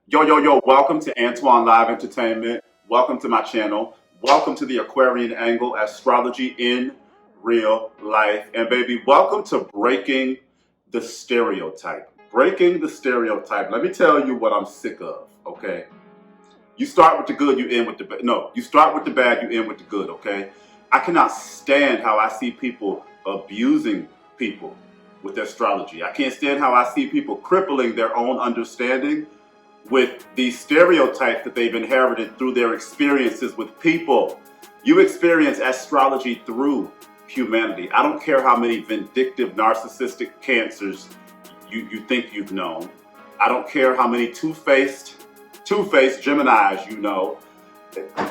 Yo, welcome to Antoine Live Entertainment. Welcome to my channel. Welcome to the Aquarian Angle, Astrology in Real Life. And baby, welcome to Breaking the Stereotype. Breaking the Stereotype. Let me tell you what I'm sick of, okay? You start with the good, you end with the bad. No, you start with the bad, you end with the good, okay? I cannot stand how I see people abusing people with astrology. I can't stand how I see people crippling their own understanding with these stereotypes that they've inherited through their experiences with people. You experience astrology through humanity. I don't care how many vindictive, narcissistic cancers you think you've known. I don't care how many two-faced Geminis you know.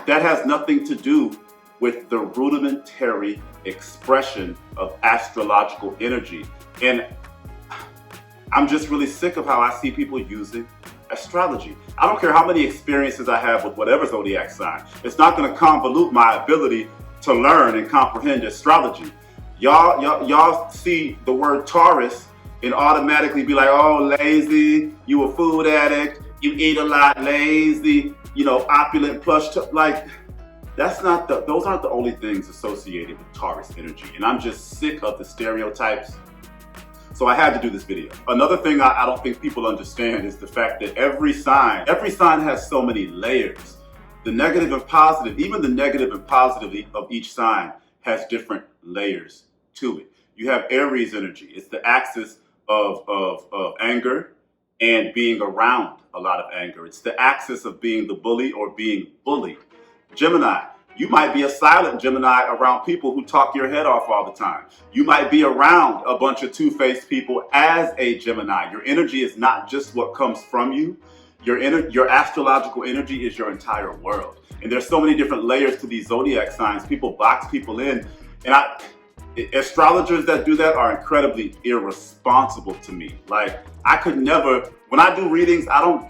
That has nothing to do with the rudimentary expression of astrological energy. And I'm just really sick of how I see people using astrology. I don't care how many experiences I have with whatever zodiac sign. It's not going to convolute my ability to learn and comprehend astrology. Y'all see the word Taurus and automatically be like, oh, lazy, you a food addict, you eat a lot, lazy, you know, opulent, plush, like, those aren't the only things associated with Taurus energy. And I'm just sick of the stereotypes. So I had to do this video. Another thing I don't think people understand is the fact that every sign has so many layers. The negative and positive, even the negative and positive of each sign has different layers to it. You have Aries energy. It's the axis of anger and being around a lot of anger. It's the axis of being the bully or being bullied. Gemini. You might be a silent Gemini around people who talk your head off all the time. You might be around a bunch of two-faced people as a Gemini. Your energy is not just what comes from you. Your astrological energy is your entire world. And there's so many different layers to these zodiac signs. People box people in. And astrologers that do that are incredibly irresponsible to me. Like, I could never, when I do readings, I don't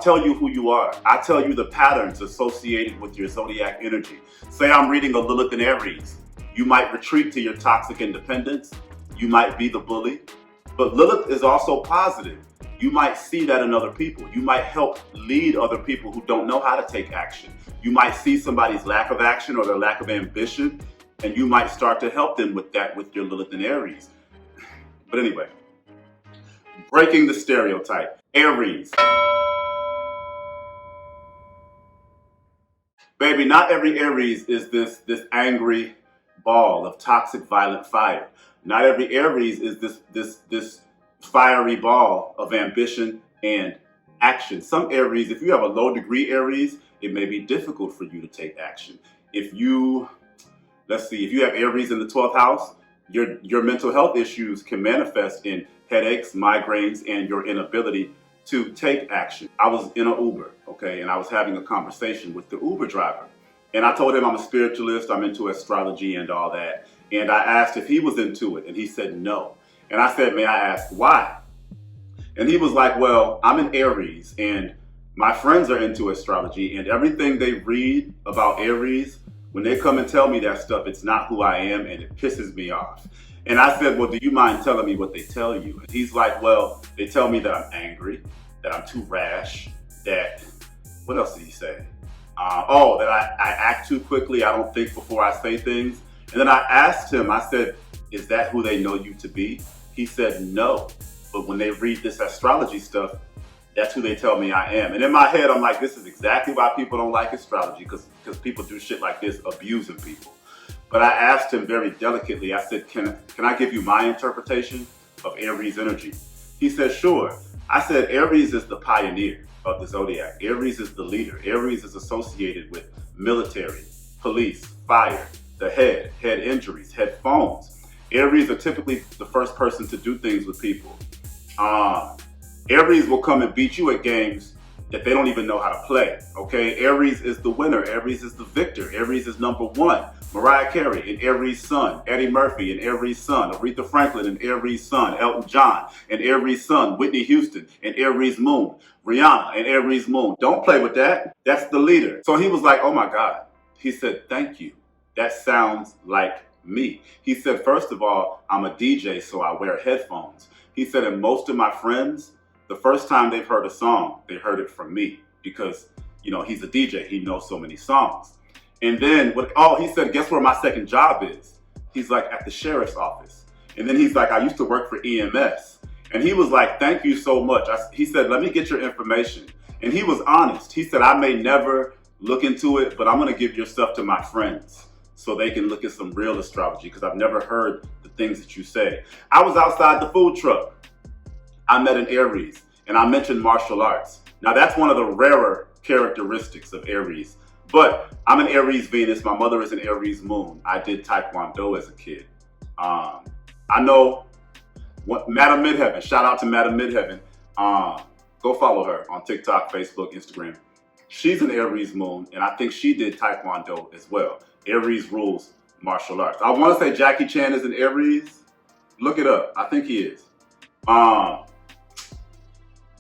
tell you who you are. I tell you the patterns associated with your zodiac energy. Say I'm reading a Lilith and Aries. You might retreat to your toxic independence. You might be the bully. But Lilith is also positive. You might see that in other people. You might help lead other people who don't know how to take action. You might see somebody's lack of action or their lack of ambition, and you might start to help them with that with your Lilith and Aries. But anyway, breaking the stereotype. Aries. Baby, not every Aries is this angry ball of toxic, violent fire. Not every Aries is this fiery ball of ambition and action. Some Aries, if you have a low degree Aries, it may be difficult for you to take action. If you have Aries in the 12th house, your mental health issues can manifest in headaches, migraines, and your inability to take action. I was in an Uber, okay, and I was having a conversation with the Uber driver. And I told him I'm a spiritualist, I'm into astrology and all that. And I asked if he was into it, and he said no. And I said, may I ask why? And he was like, well, I'm an Aries, and my friends are into astrology, and everything they read about Aries, when they come and tell me that stuff, it's not who I am, and it pisses me off. And I said, well, do you mind telling me what they tell you? And he's like, well, they tell me that I'm angry, that I'm too rash, that, what else did he say? That I act too quickly, I don't think before I say things. And then I asked him, I said, is that who they know you to be? He said, no. But when they read this astrology stuff, that's who they tell me I am. And in my head, I'm like, this is exactly why people don't like astrology, because people do shit like this, abusing people. But I asked him very delicately, I said, can I give you my interpretation of Aries energy? He said, sure. I said, Aries is the pioneer of the zodiac. Aries is the leader. Aries is associated with military, police, fire, the head injuries, head phones. Aries are typically the first person to do things with people. Aries will come and beat you at games that they don't even know how to play, okay? Aries is the winner. Aries is the victor. Aries is number one. Mariah Carey, an Aries sun. Eddie Murphy, an Aries sun. Aretha Franklin, an Aries sun. Elton John, an Aries sun. Whitney Houston, an Aries moon. Rihanna, an Aries moon. Don't play with that. That's the leader. So he was like, oh my God. He said, thank you. That sounds like me. He said, first of all, I'm a DJ, so I wear headphones. He said, and most of my friends, the first time they've heard a song, they heard it from me because, he's a DJ. He knows so many songs. And then, he said, guess where my second job is? He's like, at the sheriff's office. And then he's like, I used to work for EMS. And he was like, thank you so much. He said, let me get your information. And he was honest. He said, I may never look into it, but I'm going to give your stuff to my friends so they can look at some real astrology because I've never heard the things that you say. I was outside the food truck. I met an Aries, and I mentioned martial arts. Now, that's one of the rarer characteristics of Aries. But I'm an Aries Venus. My mother is an Aries Moon. I did Taekwondo as a kid. I know Madam Midheaven. Shout out to Madam Midheaven. Go follow her on TikTok, Facebook, Instagram. She's an Aries Moon, and I think she did Taekwondo as well. Aries rules martial arts. I want to say Jackie Chan is an Aries. Look it up. I think he is.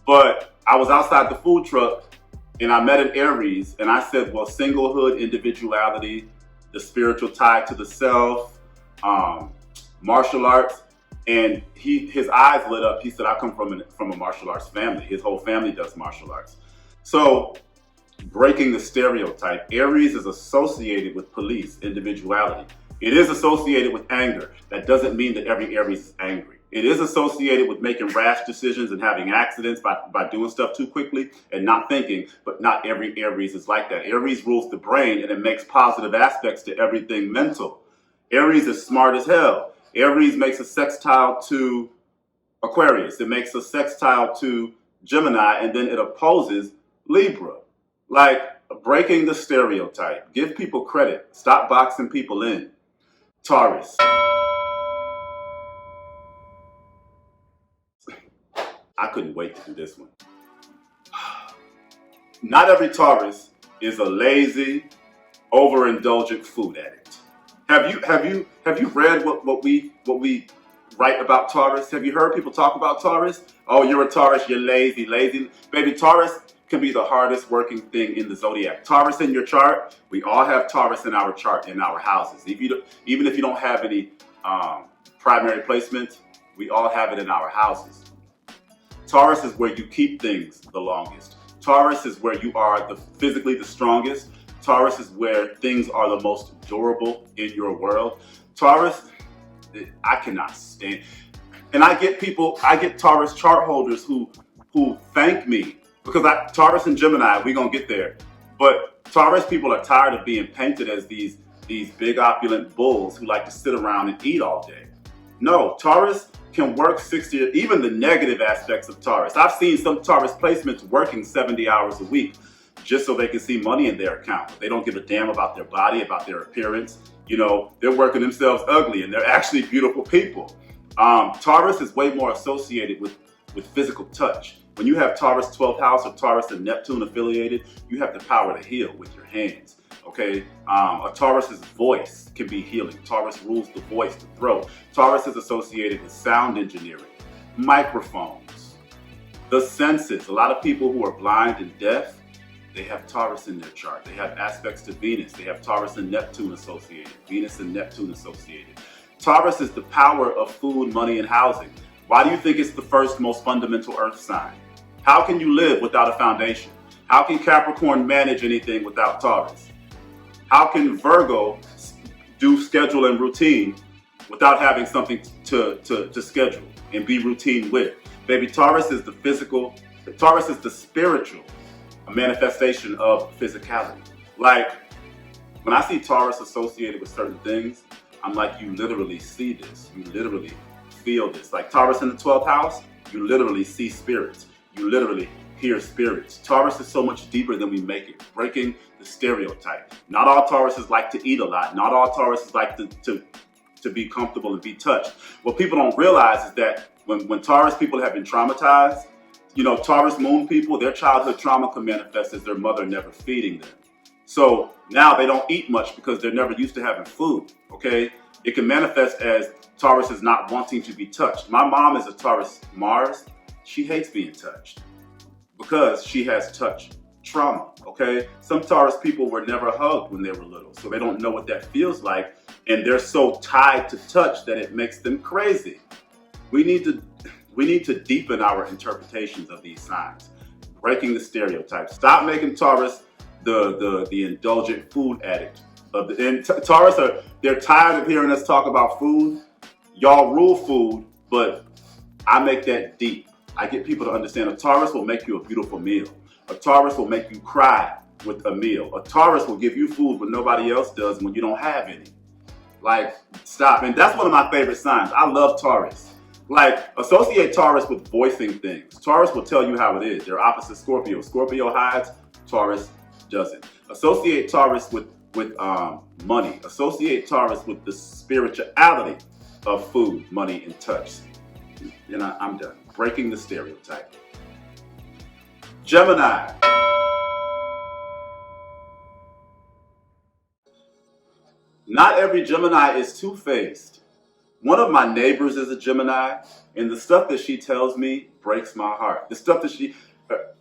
But I was outside the food truck, and I met an Aries, and I said, well, singlehood, individuality, the spiritual tie to the self, martial arts. And his eyes lit up. He said, I come from a martial arts family. His whole family does martial arts. So breaking the stereotype, Aries is associated with police, individuality. It is associated with anger. That doesn't mean that every Aries is angry. It is associated with making rash decisions and having accidents by doing stuff too quickly and not thinking, but not every Aries is like that. Aries rules the brain and it makes positive aspects to everything mental. Aries is smart as hell. Aries makes a sextile to Aquarius. It makes a sextile to Gemini, and then it opposes Libra. Like, breaking the stereotype. Give people credit. Stop boxing people in. Taurus. I couldn't wait to do this one. Not every Taurus is a lazy, overindulgent food addict. Have you read what we write about Taurus? Have you heard people talk about Taurus? Oh, you're a Taurus, you're lazy. Baby, Taurus can be the hardest working thing in the zodiac. Taurus in your chart, we all have Taurus in our chart, in our houses. Even if you don't have any primary placements, we all have it in our houses. Taurus is where you keep things the longest. Taurus is where you are physically the strongest. Taurus is where things are the most durable in your world. Taurus, I cannot stand. And I get Taurus chart holders who thank me because Taurus and Gemini, we're gonna get there. But Taurus people are tired of being painted as these big opulent bulls who like to sit around and eat all day. No, Taurus can work 60, even the negative aspects of Taurus. I've seen some Taurus placements working 70 hours a week just so they can see money in their account. They don't give a damn about their body, about their appearance. They're working themselves ugly and they're actually beautiful people. Taurus is way more associated with physical touch. When you have Taurus 12th house or Taurus and Neptune affiliated, you have the power to heal with your hands. Okay, a Taurus's voice can be healing. Taurus rules the voice, the throat. Taurus is associated with sound engineering, microphones, the senses. A lot of people who are blind and deaf, they have Taurus in their chart. They have aspects to Venus. They have Taurus and Neptune associated. Venus and Neptune associated. Taurus is the power of food, money, and housing. Why do you think it's the first most fundamental earth sign? How can you live without a foundation? How can Capricorn manage anything without Taurus? How can Virgo do schedule and routine without having something to schedule and be routine with? Baby, Taurus is the physical, Taurus is the spiritual manifestation of physicality. Like, when I see Taurus associated with certain things, I'm like, you literally see this. You literally feel this. Like Taurus in the 12th house, you literally see spirits. You literally hear spirits. Taurus is so much deeper than we make it. Breaking the stereotype. Not all Tauruses like to eat a lot. Not all Tauruses like to be comfortable and be touched. What people don't realize is that when Taurus people have been traumatized, Taurus moon people, their childhood trauma can manifest as their mother never feeding them. So now they don't eat much because they're never used to having food, okay? It can manifest as Taurus is not wanting to be touched. My mom is a Taurus Mars. She hates being touched because she has touch trauma, okay? Some Taurus people were never hugged when they were little, so they don't know what that feels like, and they're so tied to touch that it makes them crazy. We need We need to deepen our interpretations of these signs. Breaking the stereotypes. Stop making Taurus the indulgent food addict. Taurus they're tired of hearing us talk about food. Y'all rule food, but I make that deep. I get people to understand a Taurus will make you a beautiful meal. A Taurus will make you cry with a meal. A Taurus will give you food when nobody else does when you don't have any. Like, stop. And that's one of my favorite signs. I love Taurus. Like, associate Taurus with voicing things. Taurus will tell you how it is. They're opposite Scorpio. Scorpio hides, Taurus doesn't. Associate Taurus with money. Associate Taurus with the spirituality of food, money, and touch. And I'm done. Breaking the stereotype. Gemini. Not every Gemini is two-faced. One of my neighbors is a Gemini, and the stuff that she tells me breaks my heart. The stuff that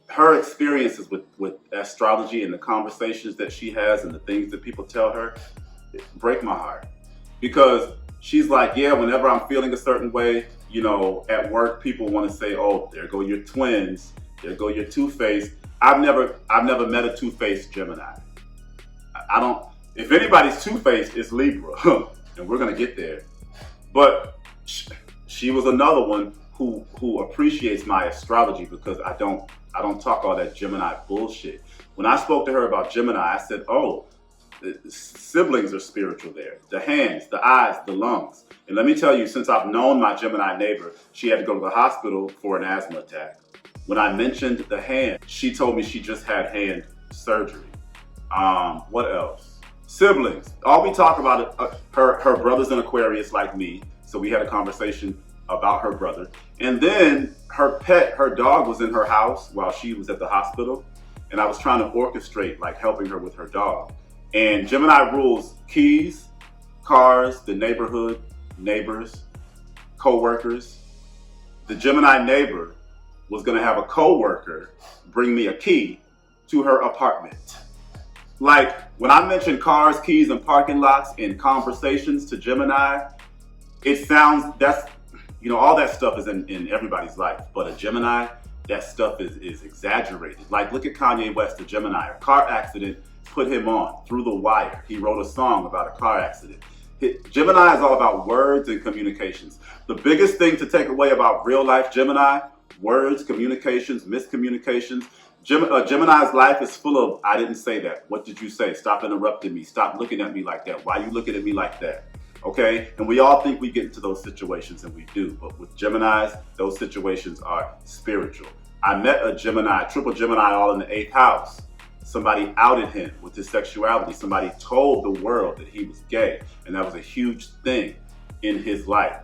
her experiences with astrology and the conversations that she has and the things that people tell her, break my heart. Because she's like, yeah, whenever I'm feeling a certain way, you know, at work, people want to say, oh, there go your twins, there go your two-faced. I've never met a two-faced Gemini. I don't, if anybody's two-faced, it's Libra, and we're gonna get there. But she was another one who appreciates my astrology because I don't talk all that Gemini bullshit. When I spoke to her about Gemini, I said, oh, the siblings are spiritual there. The hands, the eyes, the lungs. And let me tell you, since I've known my Gemini neighbor, she had to go to the hospital for an asthma attack. When I mentioned the hand, she told me she just had hand surgery. What else? Siblings. All we talk about is her brother's an Aquarius like me. So we had a conversation about her brother. And then her pet, her dog was in her house while she was at the hospital. And I was trying to orchestrate, like helping her with her dog. And Gemini rules keys, cars, the neighborhood, neighbors, co-workers. The Gemini neighbor was gonna have a co-worker bring me a key to her apartment. Like, when I mention cars, keys, and parking lots in conversations to Gemini, it sounds, all that stuff is in everybody's life. But a Gemini, that stuff is exaggerated. Like, look at Kanye West, a Gemini. A car accident put him on through the wire. He wrote a song about a car accident. Gemini is all about words and communications. The biggest thing to take away about real life Gemini, words, communications, miscommunications. Gemini's life is full of, I didn't say that. What did you say? Stop interrupting me. Stop looking at me like that. Why are you looking at me like that? Okay? And we all think we get into those situations, and we do. But with Geminis, those situations are spiritual. I met a Gemini, triple Gemini, all in the 8th house. Somebody outed him with his sexuality. Somebody told the world that he was gay. And that was a huge thing in his life.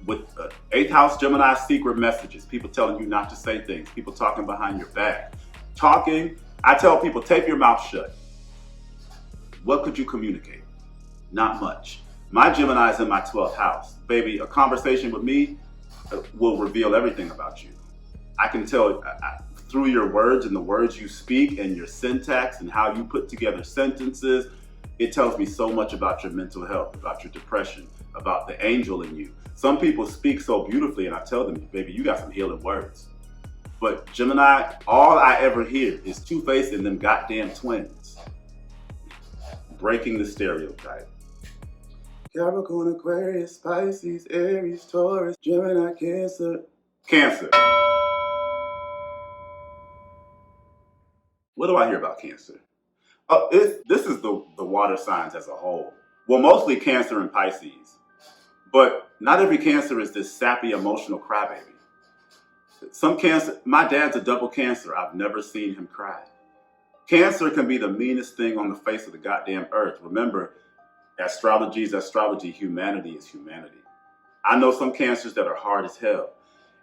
With 8th house Gemini, secret messages. People telling you not to say things. People talking behind your back. Talking, I tell people, tape your mouth shut. What could you communicate? Not much. My Gemini is in my 12th house. Baby, a conversation with me will reveal everything about you. I can tell through your words and the words you speak and your syntax and how you put together sentences, it tells me so much about your mental health, about your depression, about the angel in you. Some people speak so beautifully and I tell them, baby, you got some healing words. But Gemini, all I ever hear is two-faced and them goddamn twins. Breaking the stereotype. Capricorn, Aquarius, Pisces, Aries, Taurus, Gemini, Cancer. Cancer. What do I hear about Cancer? This is the water signs as a whole. Well, mostly Cancer and Pisces. But not every Cancer is this sappy, emotional crybaby. Some Cancer, my dad's a double Cancer. I've never seen him cry. Cancer can be the meanest thing on the face of the goddamn earth. Remember, astrology is astrology, humanity is humanity. I know some Cancers that are hard as hell.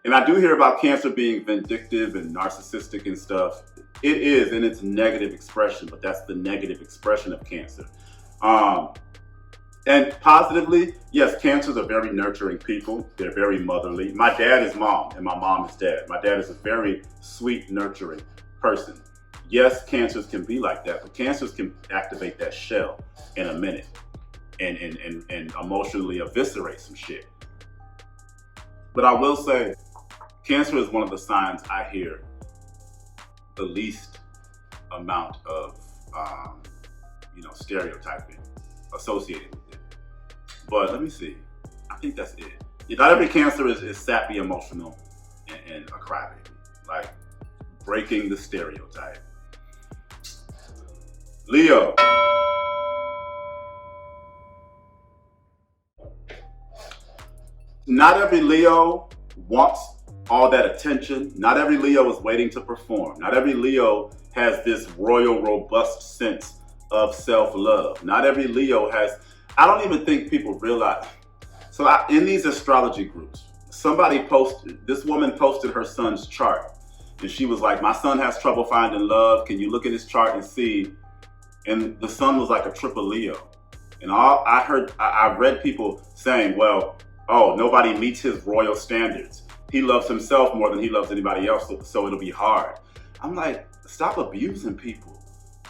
And I do hear about Cancer being vindictive and narcissistic and stuff. It is in its negative expression, but that's the negative expression of Cancer. And positively, yes, Cancers are very nurturing people. They're very motherly. My dad is mom, and my mom is dad. My dad is a very sweet, nurturing person. Yes, Cancers can be like that, but Cancers can activate that shell in a minute and emotionally eviscerate some shit. But I will say, Cancer is one of the signs I hear the least amount of, stereotyping associated with it. But let me see. I think that's it. Not every Cancer is sappy, emotional, and a crybaby. Like, breaking the stereotype. Leo. Not every Leo wants all that attention. Not every Leo is waiting to perform. Not every Leo has this royal, robust sense of self-love. Not every Leo has, I don't even think people realize. So in these astrology groups, this woman posted her son's chart. And she was like, my son has trouble finding love. Can you look at his chart and see? And the son was like a triple Leo. And I read people saying, well, oh, nobody meets his royal standards. He loves himself more than he loves anybody else, so it'll be hard. I'm like, stop abusing people.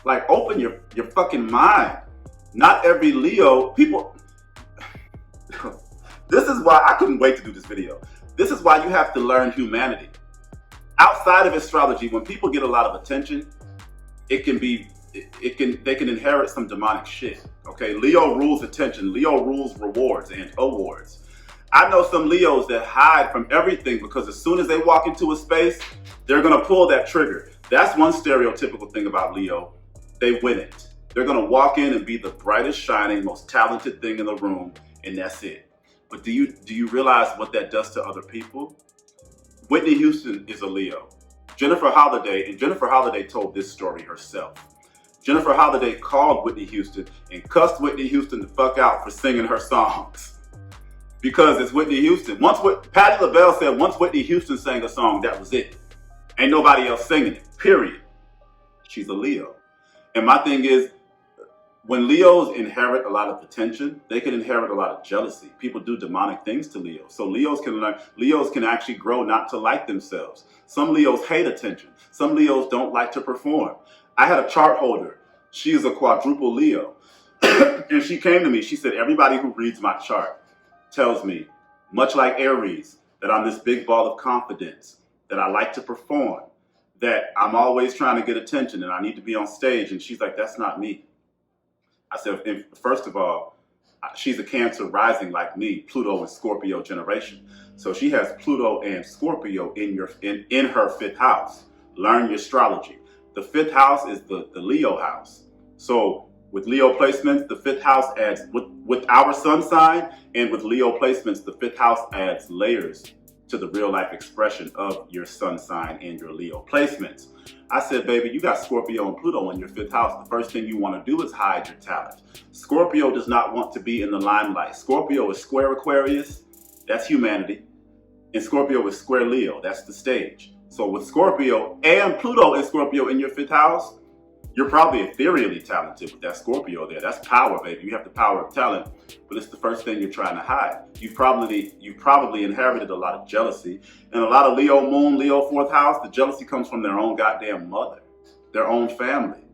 Like, open your fucking mind. Not every Leo, people, this is why I couldn't wait to do this video. This is why you have to learn humanity. Outside of astrology, when people get a lot of attention, they can inherit some demonic shit. Okay, Leo rules attention. Leo rules rewards and awards. I know some Leos that hide from everything because as soon as they walk into a space, they're gonna pull that trigger. That's one stereotypical thing about Leo. They win it. They're gonna walk in and be the brightest, shining, most talented thing in the room, and that's it. But do you realize what that does to other people? Whitney Houston is a Leo. Jennifer Holliday told this story herself. Jennifer Holliday called Whitney Houston and cussed Whitney Houston the fuck out for singing her songs. Because it's Whitney Houston. Patti LaBelle said once Whitney Houston sang a song, that was it. Ain't nobody else singing it, period. She's a Leo. And my thing is, when Leos inherit a lot of attention, they can inherit a lot of jealousy. People do demonic things to Leos. So Leos can actually grow not to like themselves. Some Leos hate attention. Some Leos don't like to perform. I had a chart holder. She is a quadruple Leo. And she came to me, she said, everybody who reads my chart tells me, much like Aries, that I'm this big ball of confidence, that I like to perform, that I'm always trying to get attention and I need to be on stage. And she's like, that's not me. I said, first of all, she's a Cancer rising like me, Pluto and Scorpio generation. So she has Pluto and Scorpio in her fifth house. Learn your astrology. The fifth house is the Leo house. So with Leo placements, the fifth house adds, with our sun sign and with Leo placements, the fifth house adds layers to the real life expression of your sun sign and your Leo placements. I said, baby, you got Scorpio and Pluto in your fifth house. The first thing you want to do is hide your talent. Scorpio does not want to be in the limelight. Scorpio is square Aquarius, that's humanity. And Scorpio is square Leo, that's the stage. So with Scorpio and Pluto and Scorpio in your fifth house, you're probably ethereally talented with that Scorpio there. That's power, baby. You have the power of talent, but it's the first thing you're trying to hide. You've probably inherited a lot of jealousy. And a lot of Leo moon, Leo fourth house, the jealousy comes from their own goddamn mother, their own family.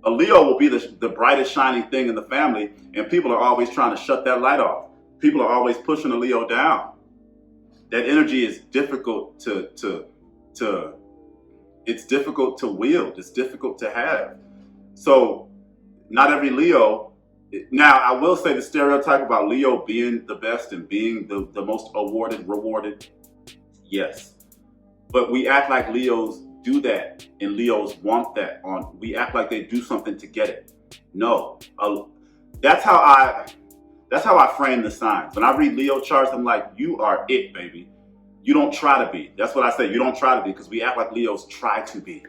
A Leo will be the brightest shining thing in the family, and people are always trying to shut that light off. People are always pushing a Leo down. That energy is difficult it's difficult to wield. It's difficult to have. So not every Leo. Now, I will say the stereotype about Leo being the best and being the most rewarded, yes. But we act like Leos do that and Leos want that. We act like they do something to get it. No. That's how I frame the signs. When I read Leo charts, I'm like, you are it, baby. You don't try to be. That's what I say. You don't try to be, because we act like Leos try to be.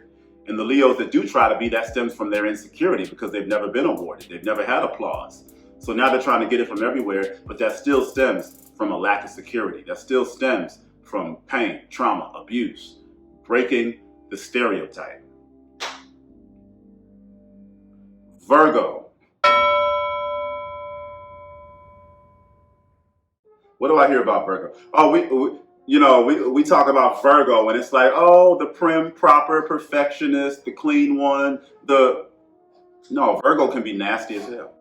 And the Leos that do try to be, that stems from their insecurity because they've never been awarded. They've never had applause. So now they're trying to get it from everywhere, but that still stems from a lack of security. That still stems from pain, trauma, abuse, breaking the stereotype. Virgo. What do I hear about Virgo? Oh, we talk about Virgo and it's like, oh, the prim, proper, perfectionist, the clean one. No, Virgo can be nasty as hell.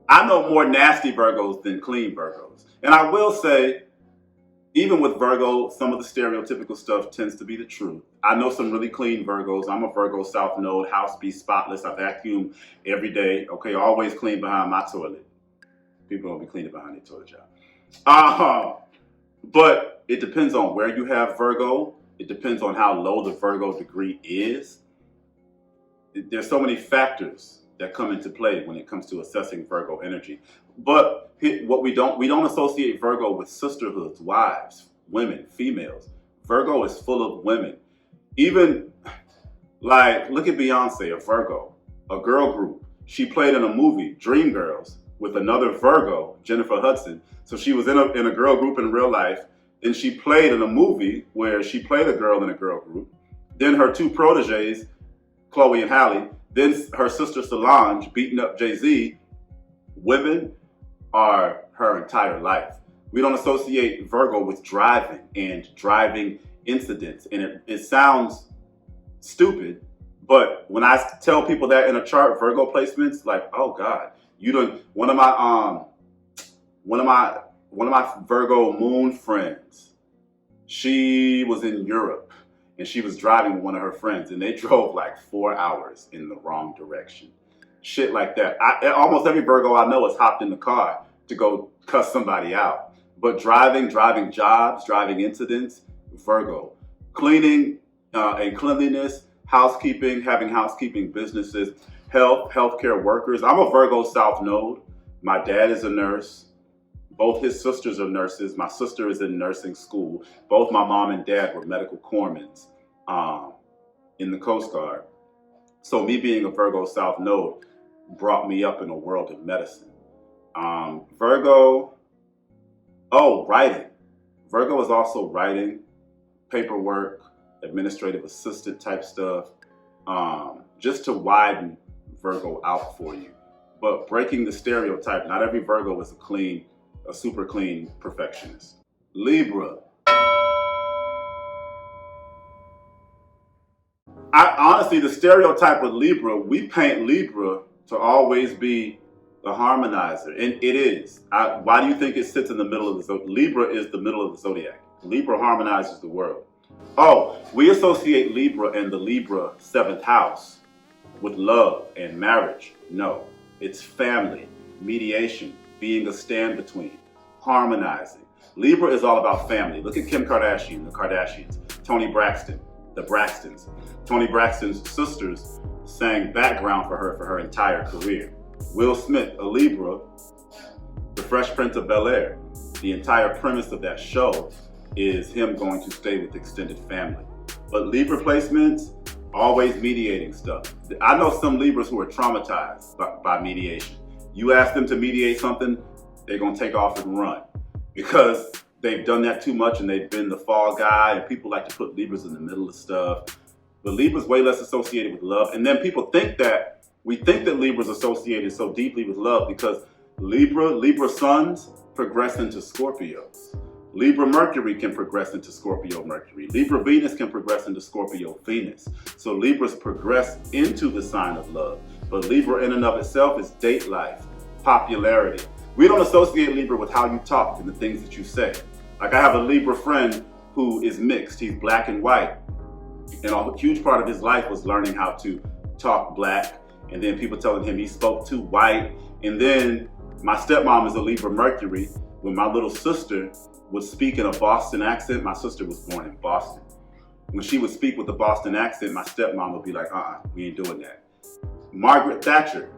I know more nasty Virgos than clean Virgos. And I will say, even with Virgo, some of the stereotypical stuff tends to be the truth. I know some really clean Virgos. I'm a Virgo South Node, house be spotless. I vacuum every day. Okay, always clean behind my toilet. People don't be cleaning behind their toilet, y'all. But it depends on where you have Virgo. It depends on how low the Virgo degree is. There's so many factors that come into play when it comes to assessing Virgo energy. But what we don't associate Virgo with sisterhoods, wives, women, females. Virgo is full of women. Even like, look at Beyonce, a Virgo, a girl group. She played in a movie, Dreamgirls, with another Virgo, Jennifer Hudson. So she was in a girl group in real life. Then she played in a movie where she played a girl in a girl group. Then her two proteges, Chloe and Halle, then her sister Solange beating up Jay-Z. Women are her entire life. We don't associate Virgo with driving and driving incidents. And it sounds stupid, but when I tell people that in a chart, Virgo placements, like, oh God, you don't. One of my Virgo moon friends, she was in Europe and she was driving with one of her friends and they drove like 4 hours in the wrong direction. Shit like that. Almost every Virgo I know has hopped in the car to go cuss somebody out. But driving jobs, driving incidents, Virgo. Cleaning and cleanliness, housekeeping, having housekeeping businesses, healthcare workers. I'm a Virgo South Node. My dad is a nurse. Both his sisters are nurses. My sister is in nursing school. Both my mom and dad were medical corpsmen in the Coast Guard. So me being a Virgo South Node brought me up in a world of medicine. Virgo, writing. Virgo is also writing, paperwork, administrative assistant type stuff, just to widen Virgo out for you. But breaking the stereotype, not every Virgo is a super clean perfectionist. Libra. Honestly, the stereotype with Libra, we paint Libra to always be the harmonizer, and it is. Why do you think it sits in the middle of the zodiac? Libra is the middle of the zodiac. Libra harmonizes the world. Oh, we associate Libra and the Libra 7th house with love and marriage. No, it's family, mediation, being a stand-between, harmonizing. Libra is all about family. Look at Kim Kardashian, the Kardashians, Toni Braxton, the Braxtons. Toni Braxton's sisters sang background for her entire career. Will Smith, a Libra, the Fresh Prince of Bel-Air. The entire premise of that show is him going to stay with extended family. But Libra placements, always mediating stuff. I know some Libras who are traumatized by mediation. You ask them to mediate something, they're gonna take off and run because they've done that too much and they've been the fall guy, and people like to put Libras in the middle of stuff. But Libra's way less associated with love. And then people think that, we think that Libra's associated so deeply with love because Libra suns progress into Scorpios. Libra Mercury can progress into Scorpio Mercury. Libra Venus can progress into Scorpio Venus. So Libras progress into the sign of love. But Libra in and of itself is date life, popularity. We don't associate Libra with how you talk and the things that you say. Like I have a Libra friend who is mixed. He's black and white. And a huge part of his life was learning how to talk black. And then people telling him he spoke too white. And then my stepmom is a Libra Mercury. When my little sister would speak in a Boston accent, my sister was born in Boston. When she would speak with a Boston accent, my stepmom would be like, we ain't doing that. Margaret Thatcher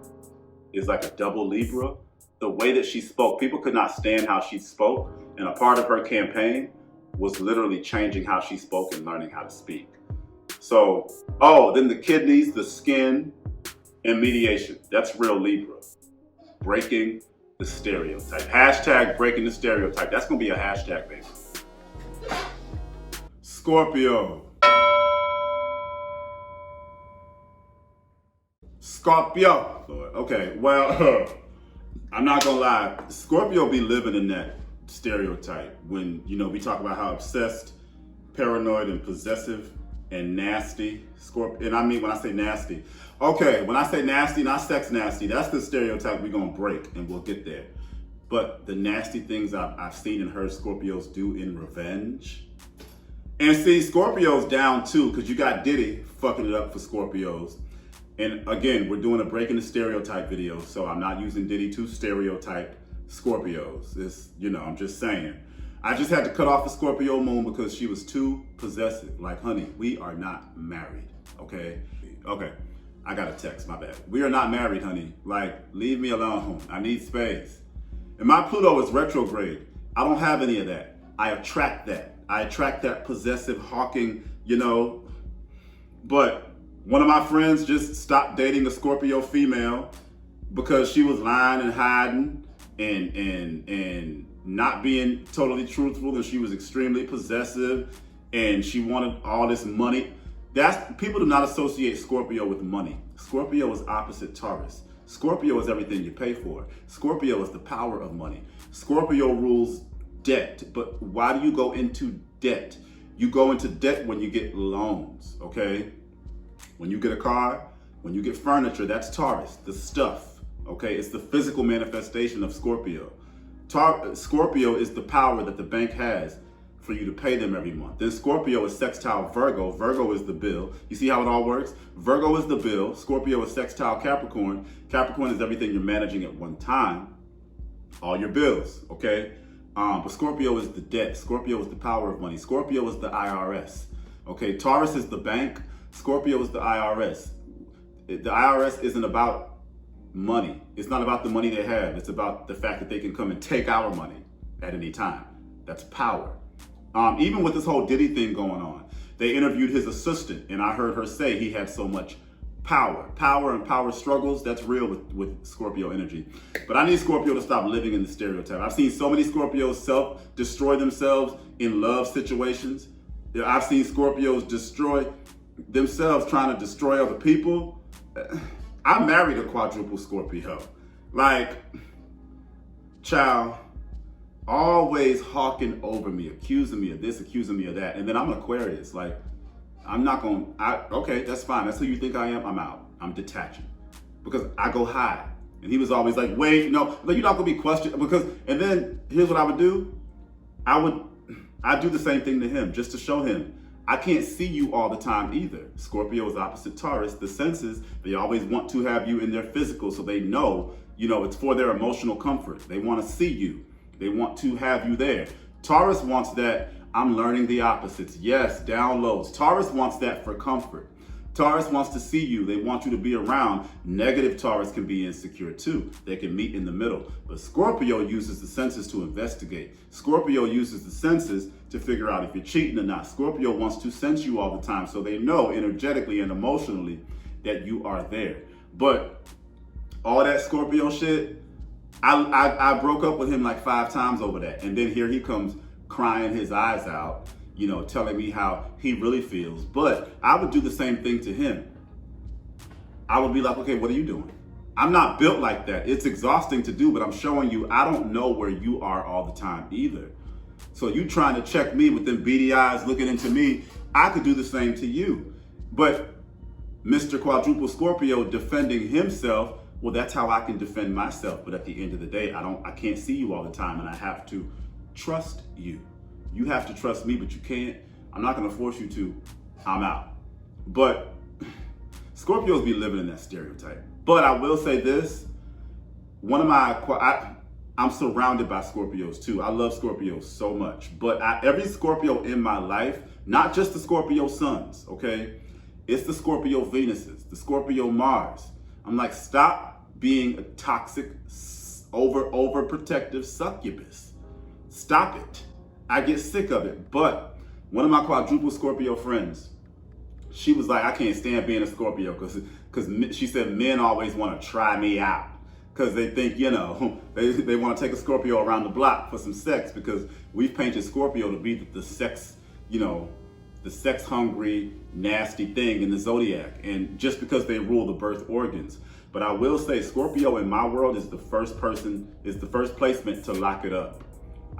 is like a double Libra. The way that she spoke, people could not stand how she spoke. And a part of her campaign was literally changing how she spoke and learning how to speak. So, then the kidneys, the skin, and mediation. That's real Libra. Breaking the stereotype. Hashtag breaking the stereotype. That's going to be a hashtag, baby. Scorpio. Scorpio. Okay, well, I'm not going to lie. Scorpio be living in that stereotype when, we talk about how obsessed, paranoid, and possessive and nasty. And I mean when I say nasty. Okay, when I say nasty, not sex nasty, that's the stereotype we're going to break, and we'll get there. but the nasty things I've seen and heard Scorpios do in revenge. And see, Scorpios down too, because you got Diddy fucking it up for Scorpios. And again, we're doing a breaking the stereotype video, so I'm not using Diddy to stereotype Scorpios. It's, I'm just saying. I just had to cut off the Scorpio moon because she was too possessive. Like, honey, we are not married, okay? Okay, I got a text, my bad. We are not married, honey. Like, leave me alone. I need space. And my Pluto is retrograde. I don't have any of that. I attract that. I attract that possessive, hawking, But one of my friends just stopped dating a Scorpio female because she was lying and hiding and not being totally truthful, and she was extremely possessive, and she wanted all this money. People do not associate Scorpio with money. Scorpio is opposite Taurus. Scorpio is everything you pay for. Scorpio is the power of money. Scorpio rules debt. But why do you go into debt? You go into debt when you get loans, okay? When you get a car, when you get furniture, that's Taurus, the stuff, okay? It's the physical manifestation of Scorpio. Scorpio is the power that the bank has for you to pay them every month. Then Scorpio is sextile Virgo. Virgo is the bill. You see how it all works? Virgo is the bill. Scorpio is sextile Capricorn. Capricorn is everything you're managing at one time. All your bills, okay? But Scorpio is the debt. Scorpio is the power of money. Scorpio is the IRS, okay? Taurus is the bank. Scorpio is the IRS. The IRS isn't about money. It's not about the money they have. It's about the fact that they can come and take our money at any time. That's power. Even with this whole Diddy thing going on, they interviewed his assistant, and I heard her say he had so much power. Power and power struggles, that's real with Scorpio energy. But I need Scorpio to stop living in the stereotype. I've seen so many Scorpios self-destroy themselves in love situations. I've seen Scorpios destroy themselves trying to destroy other people. I married a quadruple Scorpio. Like, child, always hawking over me, accusing me of this, accusing me of that. And then I'm an Aquarius. Like, I'm not going, okay, that's fine. That's who you think I am. I'm out. I'm detaching. Because I go high. And he was always like, wait, no, you're not going to be questioned. And then here's what I would do. I'd do the same thing to him just to show him I can't see you all the time either. Scorpio is opposite Taurus. The senses, they always want to have you in their physical so they know, it's for their emotional comfort. They want to see you. They want to have you there. Taurus wants that, I'm learning the opposites. Yes, downloads. Taurus wants that for comfort. Taurus wants to see you. They want you to be around. Negative Taurus can be insecure too. They can meet in the middle. But Scorpio uses the senses to investigate. Scorpio uses the senses to figure out if you're cheating or not. Scorpio wants to sense you all the time so they know energetically and emotionally that you are there. But all that Scorpio shit, I broke up with him like 5 times over that. And then here he comes crying his eyes out, telling me how he really feels. But I would do the same thing to him. I would be like, okay, what are you doing? I'm not built like that. It's exhausting to do, but I'm showing you I don't know where you are all the time either. So you trying to check me with them beady eyes looking into me, I could do the same to you. But Mr. Quadruple Scorpio defending himself, well, that's how I can defend myself. But at the end of the day, I can't see you all the time, and I have to trust you. You have to trust me, but you can't. I'm not going to force you to. I'm out. But Scorpios be living in that stereotype. But I will say this. I'm surrounded by Scorpios too. I love Scorpios so much. But every Scorpio in my life, not just the Scorpio suns, okay? It's the Scorpio Venuses, the Scorpio Mars. I'm like, stop being a toxic, overprotective succubus. Stop it. I get sick of it. But one of my quadruple Scorpio friends, she was like, I can't stand being a Scorpio because she said men always want to try me out because they think, they want to take a Scorpio around the block for some sex because we've painted Scorpio to be the sex, the sex hungry, nasty thing in the Zodiac. And just because they rule the birth organs. But I will say Scorpio in my world is the first placement to lock it up.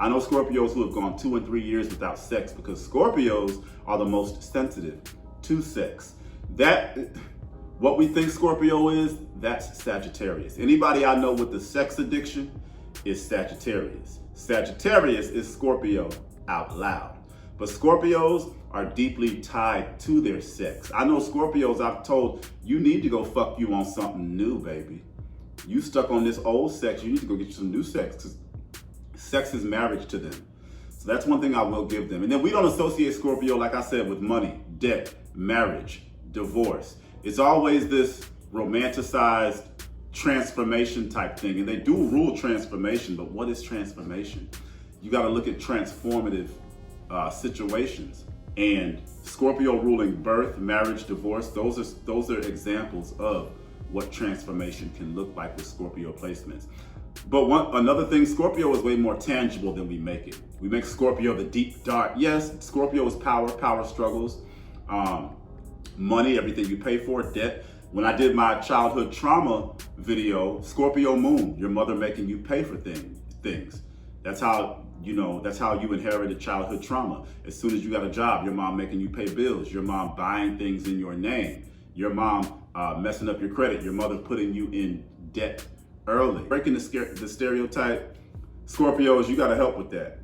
I know Scorpios who have gone 2 and 3 years without sex because Scorpios are the most sensitive to sex. What we think Scorpio is, that's Sagittarius. Anybody I know with the sex addiction is Sagittarius. Sagittarius is Scorpio out loud. But Scorpios are deeply tied to their sex. I know Scorpios I've told, you need to go fuck you on something new, baby. You stuck on this old sex, you need to go get you some new sex, because sex is marriage to them. So that's one thing I will give them. And then we don't associate Scorpio, like I said, with money, debt, marriage, divorce. It's always this romanticized transformation type thing. And they do rule transformation, but what is transformation? You got to look at transformative situations. And Scorpio ruling birth, marriage, divorce, those are examples of what transformation can look like with Scorpio placements. But another thing, Scorpio is way more tangible than we make it. We make Scorpio the deep dark. Yes, Scorpio is power struggles, money, everything you pay for, debt. When I did my childhood trauma video, Scorpio moon, your mother making you pay for things. That's how you inherited childhood trauma. As soon as you got a job, your mom making you pay bills, your mom buying things in your name, your mom messing up your credit, your mother putting you in debt early. Breaking the stereotype, Scorpios, you got to help with that.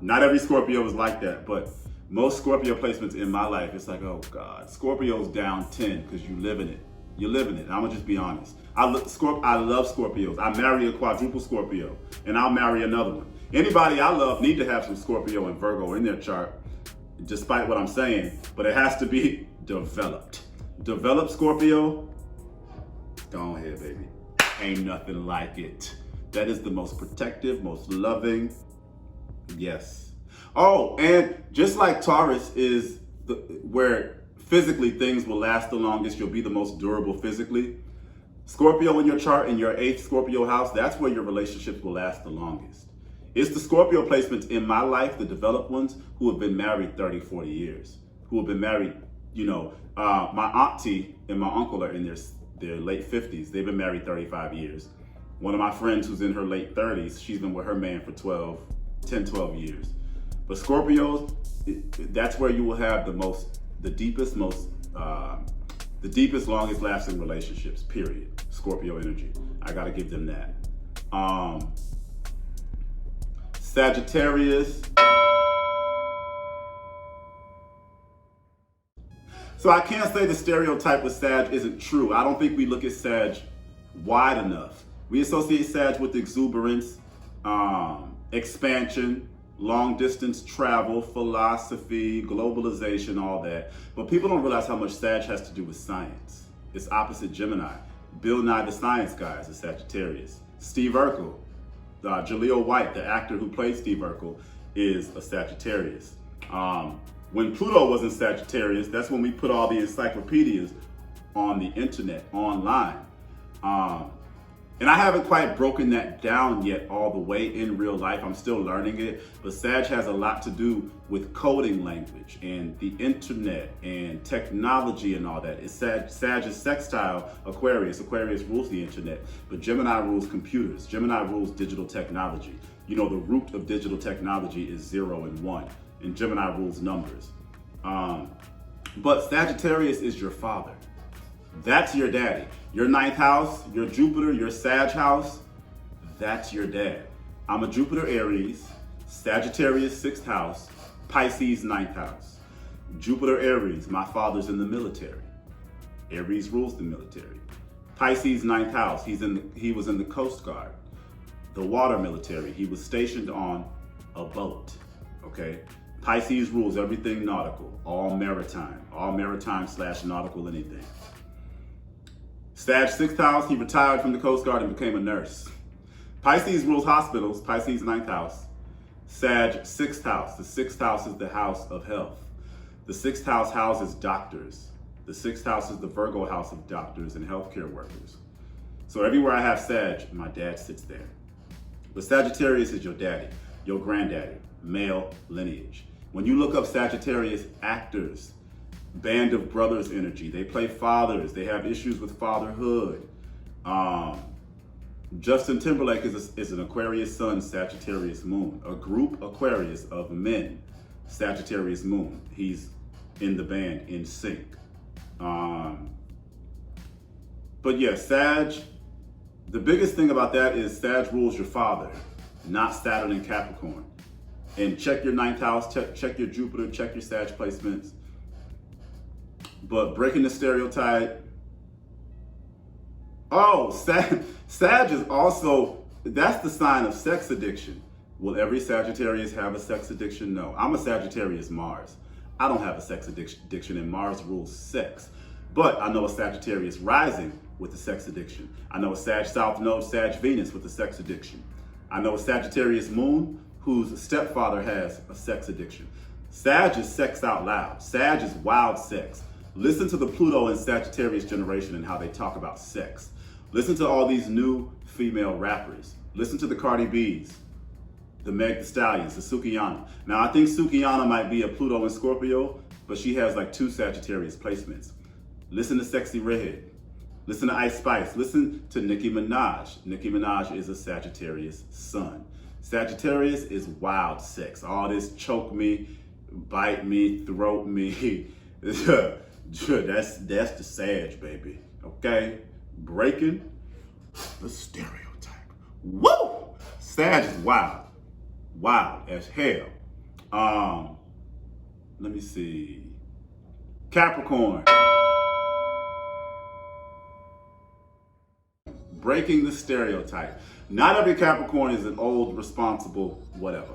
Not every Scorpio is like that, but most Scorpio placements in my life, it's like, oh God, Scorpio's down 10 because you live in it. You're living it. I'm gonna just be honest. I love Scorpios. I marry a quadruple Scorpio, and I'll marry another one. Anybody I love need to have some Scorpio and Virgo in their chart, despite what I'm saying, but it has to be developed. Developed Scorpio, go ahead, baby. Ain't nothing like it. That is the most protective, most loving. Yes. Oh, and just like Taurus is where physically things will last the longest, you'll be the most durable physically. Scorpio in your chart, in your 8th Scorpio house, that's where your relationships will last the longest. It's the Scorpio placements in my life, the developed ones, who have been married 30, 40 years, who have been married, my auntie and my uncle are in their late 50s. They've been married 35 years. One of my friends who's in her late 30s, she's been with her man for 10, 12 years. But Scorpios, that's where you will have the deepest, longest lasting relationships, period. Scorpio energy. I gotta give them that. Sagittarius. So I can't say the stereotype with Sag isn't true. I don't think we look at Sag wide enough. We associate Sag with exuberance, expansion, long distance travel, philosophy, globalization, all that. But people don't realize how much Sag has to do with science. It's opposite Gemini. Bill Nye the Science Guy is a Sagittarius. Steve Urkel, Jaleel White, the actor who played Steve Urkel, is a Sagittarius. When Pluto was in Sagittarius, that's when we put all the encyclopedias on the internet, online. And I haven't quite broken that down yet all the way in real life. I'm still learning it, but Sag has a lot to do with coding language and the internet and technology and all that. Sag is sextile Aquarius. Aquarius rules the internet, but Gemini rules computers. Gemini rules digital technology. The root of digital technology is 0 and 1, and Gemini rules numbers. But Sagittarius is your father. That's your daddy. Your 9th house, your Jupiter, your Sag house, that's your dad. I'm a Jupiter Aries, Sagittarius 6th house, Pisces 9th house. Jupiter Aries, my father's in the military. Aries rules the military. Pisces 9th house, he was in the Coast Guard, the water military. He was stationed on a boat, okay? Pisces rules everything nautical, all maritime / nautical anything. Sag 6th house, he retired from the Coast Guard and became a nurse. Pisces rules hospitals, Pisces 9th house. Sag 6th house, the 6th house is the house of health. The 6th house houses doctors. The 6th house is the Virgo house of doctors and healthcare workers. So everywhere I have Sag, my dad sits there. But Sagittarius is your daddy, your granddaddy, male lineage. When you look up Sagittarius actors, band of brothers energy. They play fathers. They have issues with fatherhood. Justin Timberlake is an Aquarius sun, Sagittarius moon. A group Aquarius of men, Sagittarius moon. He's in the band In Sync. But yeah, Sag, The biggest thing about that is Sag rules your father, not Saturn and Capricorn. And check your ninth house, check your Jupiter, check your Sag placements. But breaking the stereotype. Oh, Sag is also, that's the sign of sex addiction. Will every Sagittarius have a sex addiction? No. I'm a Sagittarius Mars. I don't have a sex addiction, and Mars rules sex. But I know a Sagittarius rising with a sex addiction. I know a Sag South Node, Sag Venus with a sex addiction. I know a Sagittarius Moon whose stepfather has a sex addiction. Sag is sex out loud. Sag is wild sex. Listen to the Pluto and Sagittarius generation and how they talk about sex. Listen to all these new female rappers. Listen to the Cardi B's, the Meg Thee Stallions, the Sukihana. Now, I think Sukihana might be a Pluto and Scorpio, but she has like 2 Sagittarius placements. Listen to Sexy Red. Listen to Ice Spice. Listen to Nicki Minaj. Nicki Minaj is a Sagittarius sun. Sagittarius is wild sex. All this choke me, bite me, throat me. That's the Sag, baby. Okay? Breaking the stereotype. Woo! Sag is wild. Wild as hell. Let me see. Capricorn. Breaking the stereotype. Not every Capricorn is an old, responsible, whatever.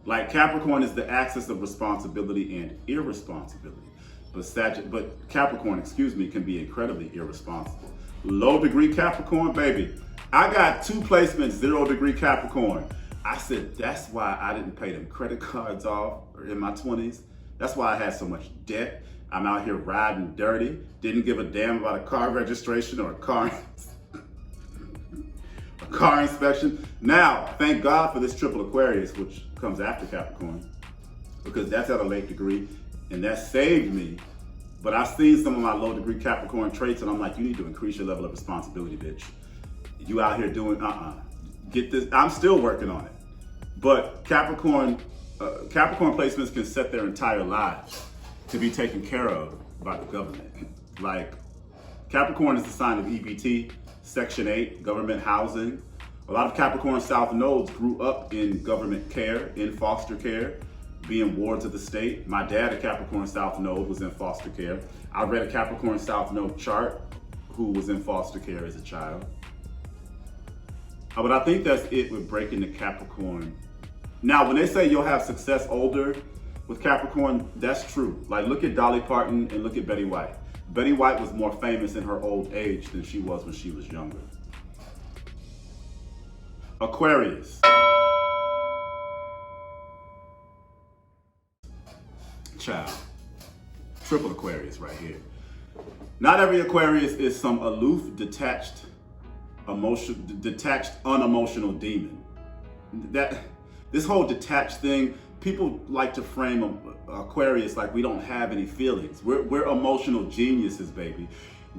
Like Capricorn is the axis of responsibility and irresponsibility. But Capricorn, can be incredibly irresponsible. Low degree Capricorn, baby. I got 2 placements, 0 degree Capricorn. I said, that's why I didn't pay them credit cards off in my 20s. That's why I had so much debt. I'm out here riding dirty. Didn't give a damn about a car registration or a car inspection. Now, thank God for this triple Aquarius, which comes after Capricorn, because that's at a late degree, and that saved me. But I've seen some of my low degree Capricorn traits, and I'm like, you need to increase your level of responsibility, bitch. You out here doing, get this. I'm still working on it. But Capricorn placements can set their entire lives to be taken care of by the government. Like, Capricorn is the sign of EBT, Section 8, government housing. A lot of Capricorn South nodes grew up in government care, in foster care, being wards of the state. My dad, a Capricorn South node, was in foster care. I read a Capricorn South node chart who was in foster care as a child. But I think that's it with breaking the Capricorn. Now, when they say you'll have success older with Capricorn, that's true. Like, look at Dolly Parton and look at Betty White. Betty White was more famous in her old age than she was when she was younger. Aquarius. Child. Triple Aquarius right here. Not every Aquarius is some aloof, detached, unemotional demon. This whole detached thing, people like to frame Aquarius like we don't have any feelings. We're emotional geniuses, baby.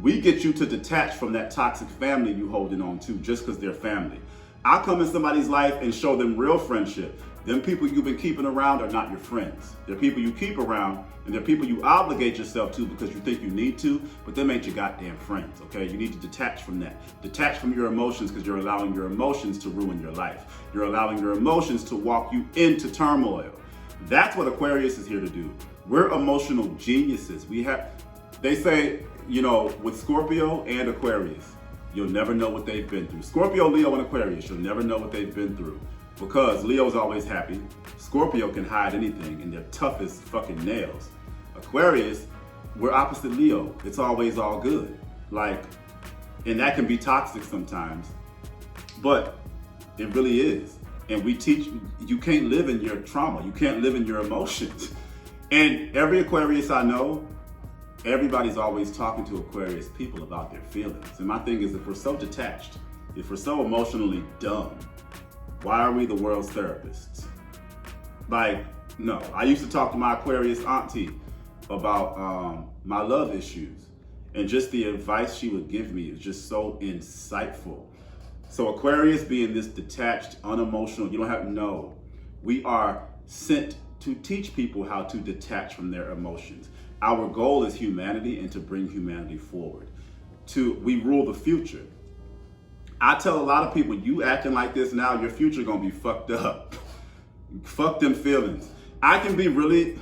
We get you to detach from that toxic family you holding on to just because they're family. I'll come in somebody's life and show them real friendship. Them people you've been keeping around are not your friends. They're people you keep around, and they're people you obligate yourself to because you think you need to, but them ain't your goddamn friends, okay? You need to detach from that. Detach from your emotions because you're allowing your emotions to ruin your life. You're allowing your emotions to walk you into turmoil. That's what Aquarius is here to do. We're emotional geniuses. They say, with Scorpio and Aquarius, you'll never know what they've been through. Scorpio, Leo, and Aquarius, you'll never know what they've been through. Because Leo's always happy. Scorpio can hide anything and they're tough as fucking nails. Aquarius, we're opposite Leo. It's always all good. And that can be toxic sometimes, but it really is. And we teach, you can't live in your trauma. You can't live in your emotions. And every Aquarius I know, everybody's always talking to Aquarius people about their feelings. And my thing is, if we're so detached, if we're so emotionally dumb, why are we the world's therapists? No. I used to talk to my Aquarius auntie about my love issues, and just the advice she would give me is just so insightful. So Aquarius being this detached, unemotional, you don't have to know. We are sent to teach people how to detach from their emotions. Our goal is humanity and to bring humanity forward. We rule the future. I tell a lot of people, you acting like this now, your future gonna be fucked up. Fuck them feelings. I can be really,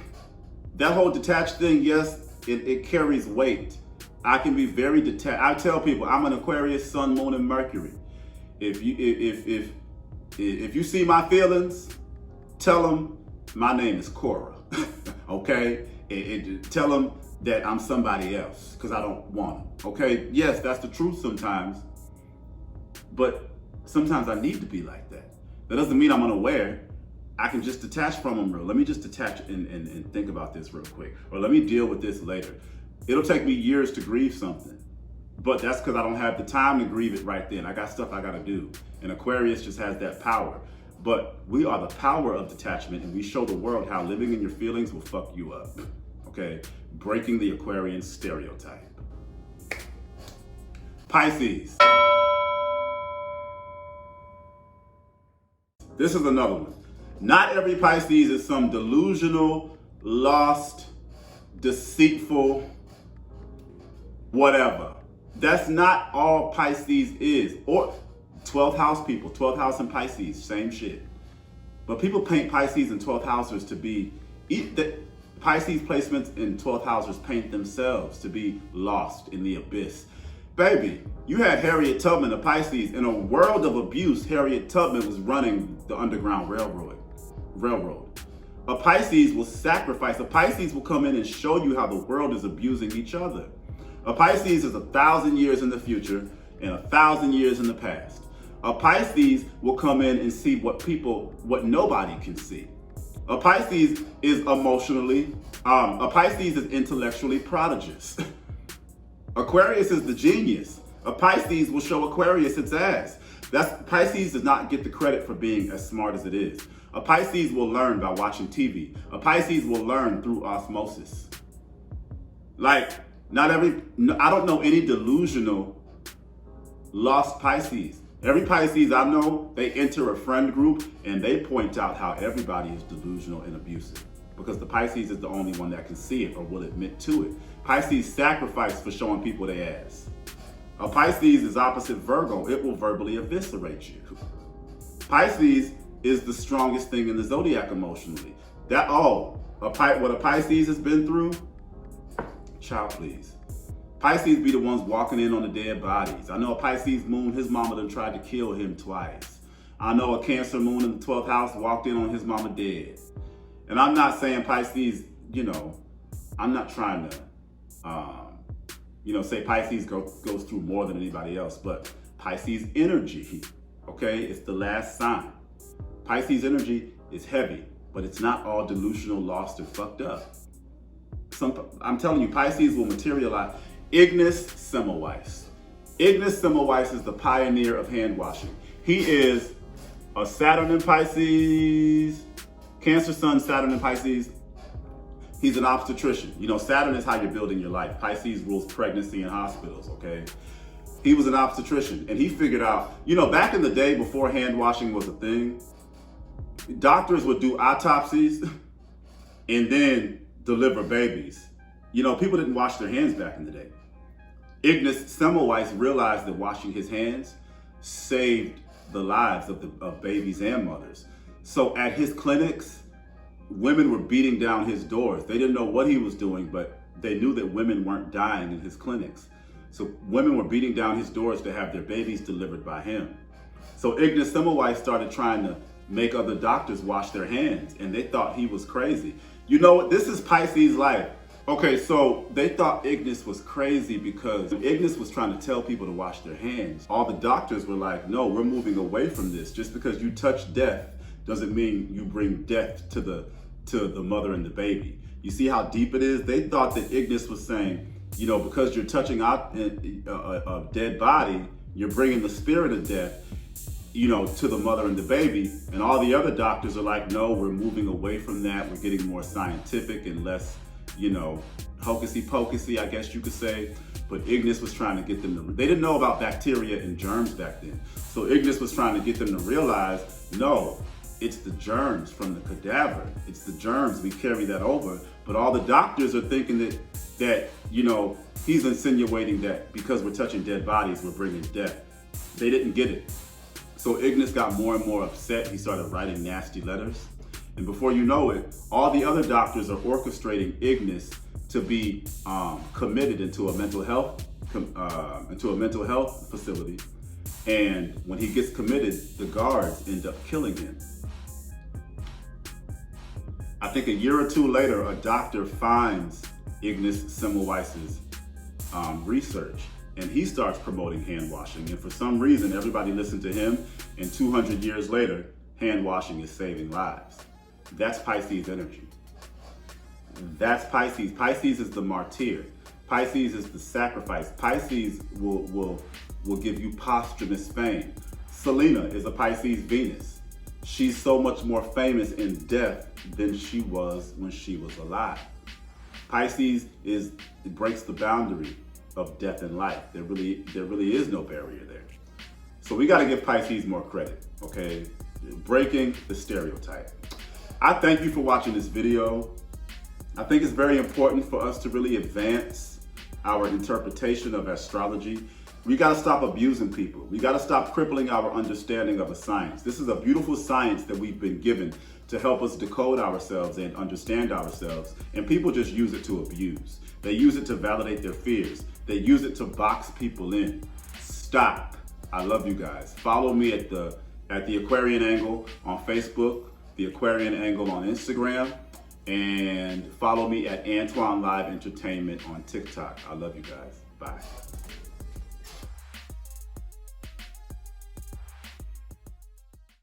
that whole detached thing, yes, it carries weight. I can be very detached. I tell people I'm an Aquarius, Sun, Moon, and Mercury. If you see my feelings, tell them my name is Cora. Okay? Tell them that I'm somebody else because I don't want them. Okay? Yes, that's the truth sometimes. But sometimes I need to be like that. That doesn't mean I'm unaware. I can just detach from them real. Let me just detach and think about this real quick. Or let me deal with this later. It'll take me years to grieve something. But that's because I don't have the time to grieve it right then. I got stuff I got to do. And Aquarius just has that power. But we are the power of detachment, and we show the world how living in your feelings will fuck you up. Okay? Breaking the Aquarian stereotype. Pisces. This is another one. Not every Pisces is some delusional, lost, deceitful, whatever. That's not all Pisces is. Or 12th house people, 12th house and Pisces, same shit. But people paint Pisces and 12th housers to be, Pisces placements in 12th housers paint themselves to be lost in the abyss. Baby, you had Harriet Tubman, a Pisces. In a world of abuse, Harriet Tubman was running the Underground Railroad. A Pisces will sacrifice. A Pisces will come in and show you how the world is abusing each other. A Pisces is 1,000 years in the future and 1,000 years in the past. A Pisces will come in and see what nobody can see. A Pisces is a Pisces is intellectually prodigious. Aquarius is the genius. A Pisces will show Aquarius its ass. Pisces does not get the credit for being as smart as it is. A Pisces will learn by watching TV. A Pisces will learn through osmosis. Like, I don't know any delusional lost Pisces. Every Pisces I know, they enter a friend group and they point out how everybody is delusional and abusive. Because the Pisces is the only one that can see it or will admit to it. Pisces sacrifice for showing people their ass. A Pisces is opposite Virgo. It will verbally eviscerate you. Pisces is the strongest thing in the Zodiac emotionally. What a Pisces has been through, child please. Pisces be the ones walking in on the dead bodies. I know a Pisces moon, his mama done tried to kill him twice. I know a Cancer moon in the 12th house walked in on his mama dead. And I'm not saying Pisces, I'm not trying to, say Pisces goes through more than anybody else, but Pisces energy, okay, it's the last sign. Pisces energy is heavy, but it's not all delusional, lost, and fucked up. I'm telling you, Pisces will materialize. Ignis Semmelweis. Ignis Semmelweis is the pioneer of hand washing. He is a Saturn in Pisces, Cancer Sun, Saturn in Pisces. He's an obstetrician. Saturn is how you're building your life. Pisces rules pregnancy and hospitals, okay? He was an obstetrician, and he figured out, back in the day before hand washing was a thing, doctors would do autopsies and then deliver babies. People didn't wash their hands back in the day. Ignis Semmelweis realized that washing his hands saved the lives of babies and mothers. So at his clinics, women were beating down his doors. They didn't know what he was doing, but they knew that women weren't dying in his clinics. So women were beating down his doors to have their babies delivered by him. So Ignis Semmelweis started trying to make other doctors wash their hands, and they thought he was crazy. This is Pisces life. Okay, so they thought Ignis was crazy because Ignis was trying to tell people to wash their hands. All the doctors were like, no, we're moving away from this. Just because you touch death doesn't mean you bring death to the mother and the baby. You see how deep it is? They thought that Ignis was saying, because you're touching out a dead body, you're bringing the spirit of death, to the mother and the baby. And all the other doctors are like, no, we're moving away from that. We're getting more scientific and less, hocusy pocusy, I guess you could say. But Ignis was trying to get them they didn't know about bacteria and germs back then. So Ignis was trying to get them to realize, no, it's the germs from the cadaver. It's the germs, we carry that over. But all the doctors are thinking that he's insinuating that because we're touching dead bodies, we're bringing death. They didn't get it. So Ignis got more and more upset. He started writing nasty letters. And before you know it, all the other doctors are orchestrating Ignis to be committed into a mental health facility. And when he gets committed, the guards end up killing him. I think a year or two later, a doctor finds Ignis Semmelweis's research, and he starts promoting hand washing. And for some reason, everybody listened to him, and 200 years later, hand washing is saving lives. That's Pisces energy. That's Pisces. Pisces is the martyr. Pisces is the sacrifice. Pisces will give you posthumous fame. Selena is a Pisces Venus. She's so much more famous in death than she was when she was alive. Pisces it breaks the boundary of death and life. There really is no barrier there. So we got to give Pisces more credit, okay? Breaking the stereotype. I thank you for watching this video. I think it's very important for us to really advance our interpretation of astrology. We got to stop abusing people. We got to stop crippling our understanding of a science. This is a beautiful science that we've been given to help us decode ourselves and understand ourselves. And people just use it to abuse. They use it to validate their fears. They use it to box people in. Stop. I love you guys. Follow me at the Aquarian Angle on Facebook, the Aquarian Angle on Instagram, and follow me at Antoine Live Entertainment on TikTok. I love you guys. Bye.